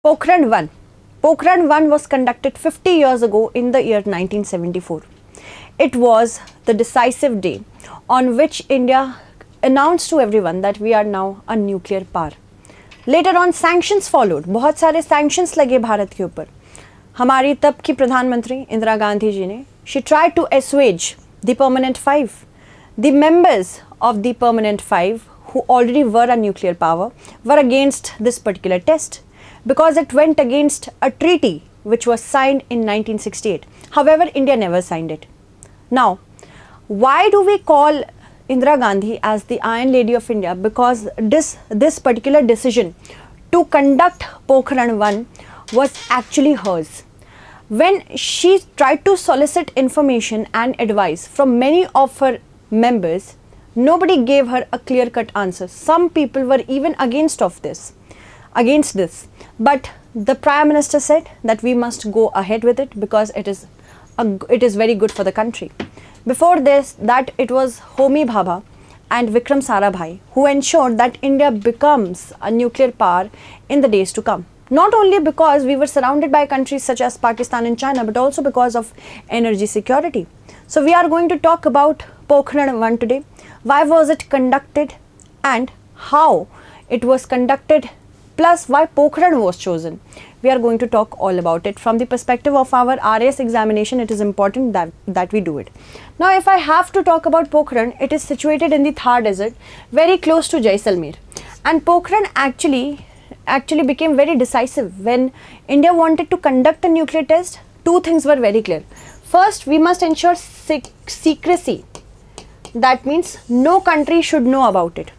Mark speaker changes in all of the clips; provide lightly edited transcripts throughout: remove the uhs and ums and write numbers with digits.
Speaker 1: Pokhran 1. Pokhran 1 was conducted 50 years ago in the year 1974. It was the decisive day on which India announced to everyone that we are now a nuclear power. Later on sanctions followed. बहुत सारे sanctions लगे भारत के ऊपर. हमारी तब की प्रधानमंत्री इंदिरा गांधी जी ने she tried to assuage the permanent five. The members of the permanent five who already were a nuclear power were against this particular test because it went against a treaty which was signed in 1968. However, India never signed it. Now, why do we call Indira Gandhi as the Iron Lady of India? Because this particular decision to conduct Pokhran 1 was actually hers. When she tried to solicit information and advice from many of her members, nobody gave her a clear-cut answer. Some people were even against this. But the Prime Minister said that we must go ahead with it because it is very good for the country. Before this, it was Homi Bhabha and Vikram Sarabhai who ensured that India becomes a nuclear power in the days to come. Not only because we were surrounded by countries such as Pakistan and China, but also because of energy security. So we are going to talk about Pokhran 1 today. Why was it conducted and how it was conducted, plus why Pokhran was chosen. We are going to talk all about it. From the perspective of our RAS examination, it is important that we do it. Now, if I have to talk about Pokhran, it is situated in the Thar Desert, very close to Jaisalmer. And Pokhran actually became very decisive. When India wanted to conduct a nuclear test, two things were very clear. First, we must ensure secrecy. That means no country should know about it.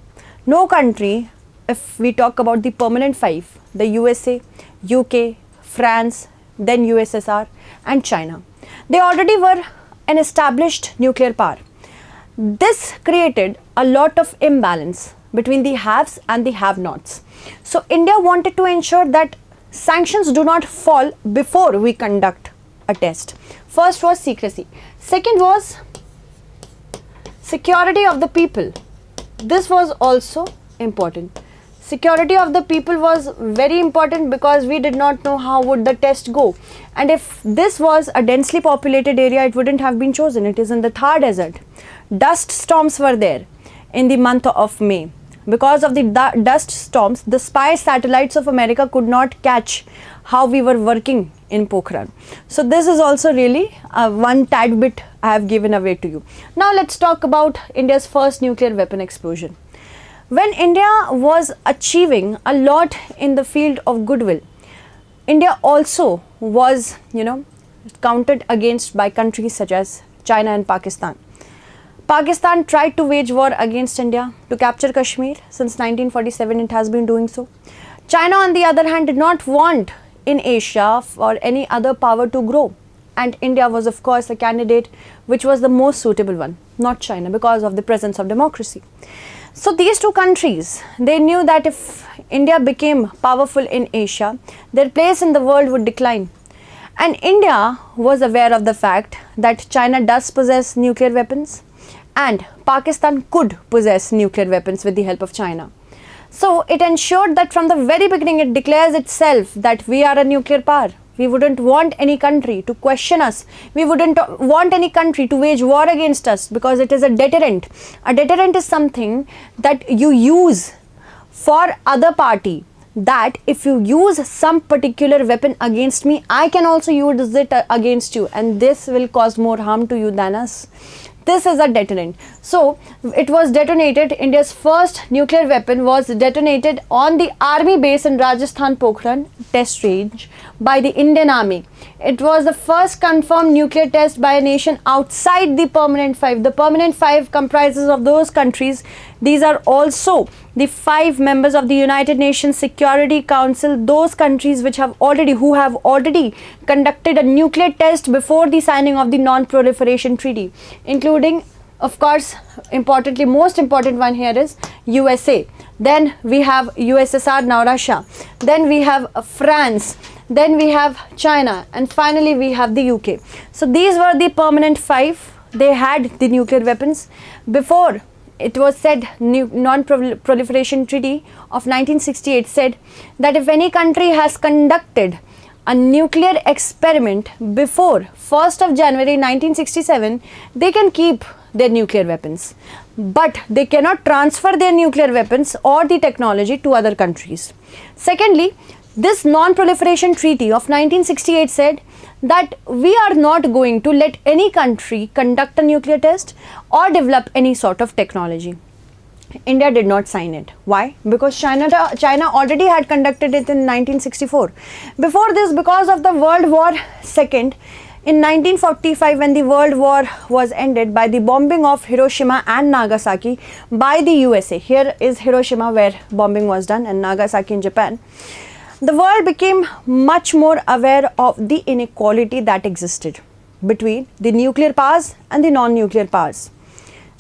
Speaker 1: No country, if we talk about the permanent five, the USA, UK, France, then USSR and China, they already were an established nuclear power. This created a lot of imbalance between the haves and the have-nots. So India wanted to ensure that sanctions do not fall before we conduct a test. First was secrecy. Second was security of the people. This was also important. Security of the people was very important because we did not know how would the test go. And if this was a densely populated area, it wouldn't have been chosen. It is in the Thar Desert. Dust storms were there in the month of May. Because of the dust storms, the spy satellites of America could not catch how we were working in Pokhran. So this is also really one tad bit I have given away to you. Now let's talk about India's first nuclear weapon explosion. When India was achieving a lot in the field of goodwill, India also was, counted against by countries such as China and Pakistan. Pakistan tried to wage war against India to capture Kashmir. Since 1947, it has been doing so. China, on the other hand, did not want in Asia for any other power to grow. And India was, of course, a candidate which was the most suitable one, not China, because of the presence of democracy. So these two countries, they knew that if India became powerful in Asia, their place in the world would decline. And India was aware of the fact that China does possess nuclear weapons and Pakistan could possess nuclear weapons with the help of China. So it ensured that from the very beginning it declares itself that we are a nuclear power. We wouldn't want any country to question us. We wouldn't want any country to wage war against us because it is a deterrent. A deterrent is something that you use for other party, that if you use some particular weapon against me, I can also use it against you, and this will cause more harm to you than us. This is a deterrent. So it was detonated. India's first nuclear weapon was detonated on the army base in Rajasthan Pokhran test range by the Indian Army. It was the first confirmed nuclear test by a nation outside the permanent five. The permanent five comprises of those countries. These are also the 5 members of the United Nations Security Council, those countries who have already conducted a nuclear test before the signing of the Non-Proliferation Treaty, including, of course, importantly, most important one here is USA. Then we have USSR, now Russia. Then we have France. Then we have China. And finally, we have the UK. So these were the permanent 5. They had the nuclear weapons. Before it was said, Non-Proliferation Treaty of 1968 said that if any country has conducted a nuclear experiment before 1st of January 1967, they can keep their nuclear weapons, but they cannot transfer their nuclear weapons or the technology to other countries. Secondly, this Non-Proliferation Treaty of 1968 said that we are not going to let any country conduct a nuclear test or develop any sort of technology. India did not sign it. Why? Because China already had conducted it in 1964. Before this, because of the World War II, in 1945, when the World War was ended by the bombing of Hiroshima and Nagasaki by the USA, here is Hiroshima where bombing was done and Nagasaki in Japan, the world became much more aware of the inequality that existed between the nuclear powers and the non-nuclear powers.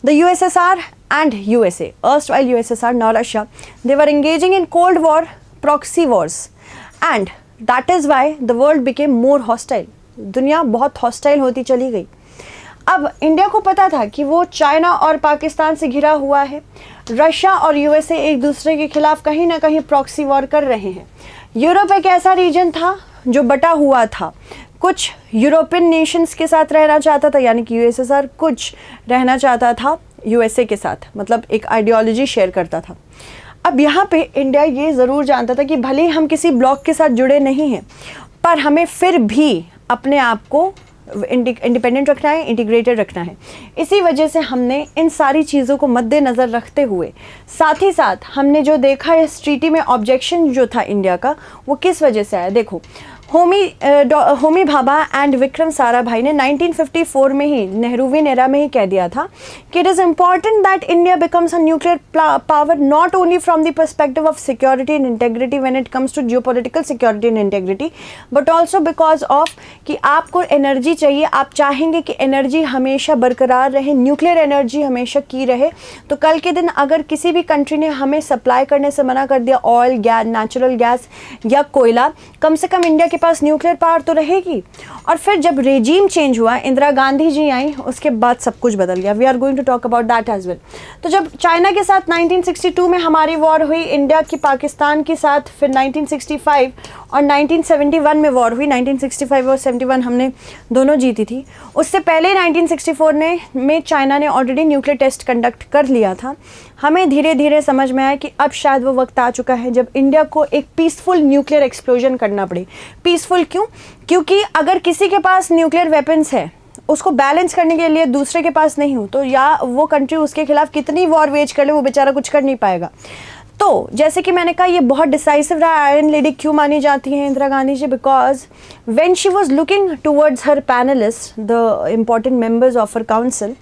Speaker 1: The USSR and USA, erstwhile USSR, now Russia, they were engaging in Cold War proxy wars, and that is why the world became more hostile. दुनिया बहुत hostile होती चली गई. अब India को पता था कि वो चाइना और पाकिस्तान से घिरा हुआ है, रशिया और यूएसए एक दूसरे के खिलाफ कहीं ना कहीं प्रॉक्सी वॉर कर रहे हैं. यूरोप एक ऐसा रीजन था जो बटा हुआ था, कुछ यूरोपियन नेशंस के साथ रहना चाहता था यानी कि यूएसएसआर, कुछ रहना चाहता था यूएसए के साथ, मतलब एक आइडियोलॉजी शेयर करता था. अब यहाँ पे इंडिया ये ज़रूर जानता था कि भले ही हम किसी ब्लॉक के साथ जुड़े नहीं हैं, पर हमें फिर भी अपने आप को इंडिपेंडेंट रखना है, इंटीग्रेटेड रखना है. इसी वजह से हमने इन सारी चीज़ों को मद्देनज़र रखते हुए साथ ही साथ हमने जो देखा इस ट्रीटी में ऑब्जेक्शन जो था इंडिया का, वो किस वजह से आया. देखो, होमी भाभा एंड विक्रम साराभाई ने 1954 में ही, नेहरूवियन एरा में ही कह दिया था कि it is important that India becomes a nuclear power not only from the perspective of security and integrity when it comes to geopolitical security and integrity, but also because of कि आपको energy चाहिए, आप चाहेंगे कि energy हमेशा बरकरार रहे, nuclear energy हमेशा की रहे. तो कल के दिन अगर किसी भी कंट्री ने हमें सप्लाई करने से मना कर दिया ऑयल, गैस, नेचुरल गैस या कोयला, कम से कम इंडिया के पास न्यूक्लियर पावर तो रहेगी. और फिर जब रेजीम चेंज हुआ, इंदिरा गांधी जी आई, उसके बाद सब कुछ बदल गया. We are going to talk about that as well. तो जब चाइना के साथ 1962 में हमारी वॉर हुई, इंडिया की पाकिस्तान के साथ फिर 1965 और 1971 में वॉर हुई. 1965 और 71 हमने दोनों जीती थी. उससे पहले 1964 में चाइना ने ऑलरेडी न्यूक्लियर टेस्ट कंडक्ट कर लिया था. हमें धीरे धीरे समझ में आया कि अब शायद वो वक्त आ चुका है जब इंडिया को एक पीसफुल न्यूक्लियर एक्सप्लोजन करना पड़े. पीसफुल क्यों? क्योंकि अगर किसी के पास न्यूक्लियर वेपन्स है, उसको बैलेंस करने के लिए दूसरे के पास नहीं हो, तो या वो कंट्री उसके खिलाफ कितनी वॉर वेज कर ले, वो बेचारा कुछ कर नहीं पाएगा. तो जैसे कि मैंने कहा, ये बहुत डिसाइसिव रहा. आयरन लेडी क्यों मानी जाती हैं Indira Gandhi ji? Because when she was looking towards her panelist, the important members of her council,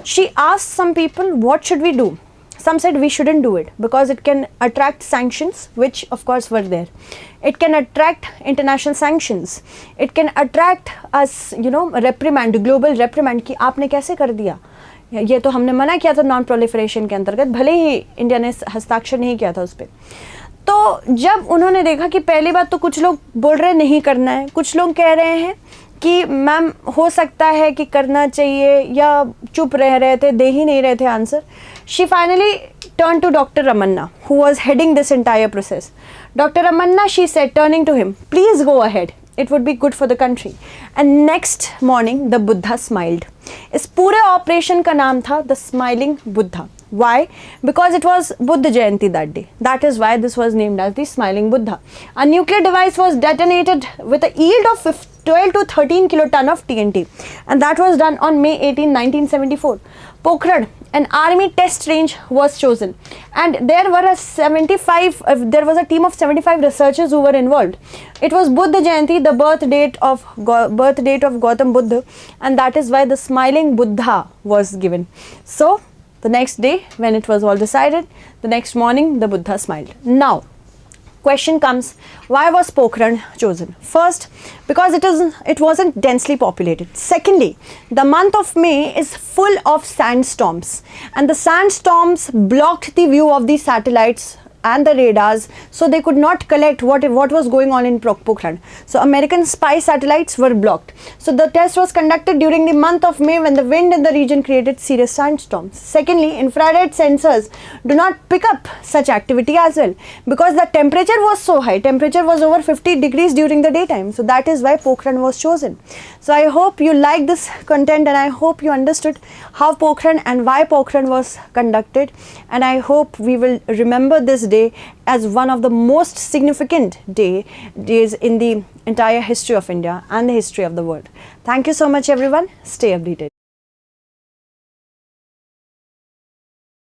Speaker 1: she asked some people, what should we do? Some said we shouldn't do it because it can attract sanctions, which of course were there. It can attract international sanctions. It can attract us, reprimand, global reprimand कि आपने कैसे कर दिया. ये तो हमने मना किया था नॉन प्रोलिफरेशन के अंतर्गत, भले ही इंडिया ने हस्ताक्षर नहीं किया था उस पर. तो जब उन्होंने देखा कि पहली बात तो कुछ लोग बोल रहे नहीं करना है, कुछ लोग कह रहे हैं कि मैम हो सकता है कि करना चाहिए, या चुप रह रहे थे, दे ही नहीं रहे थे answer. She finally turned to Dr. Ramanna, who was heading this entire process. Dr. Ramanna, she said, turning to him, please go ahead. It would be good for the country. And next morning, the Buddha smiled. इस पूरे operation का नाम था The Smiling Buddha. Why? Because it was Buddha Jayanti that day. That is why this was named as the Smiling Buddha. A nuclear device was detonated with a yield of 12 to 13 kiloton of TNT, and that was done on May 18, 1974. Pokhran, an army test range, was chosen, and there were there was a team of 75 researchers who were involved. It was Buddha Jayanti, the birth date of Gautam Buddha, and that is why the Smiling Buddha was given. So the next day, when it was all decided, the next morning the Buddha smiled. Now, question comes, why was Pokhran chosen? First, because it wasn't densely populated. Secondly, the month of May is full of sandstorms, and the sandstorms blocked the view of the satellites and the radars, so they could not collect what was going on in Pokhran. So American spy satellites were blocked. So the test was conducted during the month of May when the wind in the region created serious sandstorms. Secondly, infrared sensors do not pick up such activity as well, because the temperature was so high. Temperature was over 50 degrees during the daytime. So that is why Pokhran was chosen. So I hope you like this content, and I hope you understood how Pokhran and why Pokhran was conducted, and I hope we will remember this day as one of the most significant days in the entire history of India and the history of the world. Thank you so much everyone. Stay updated.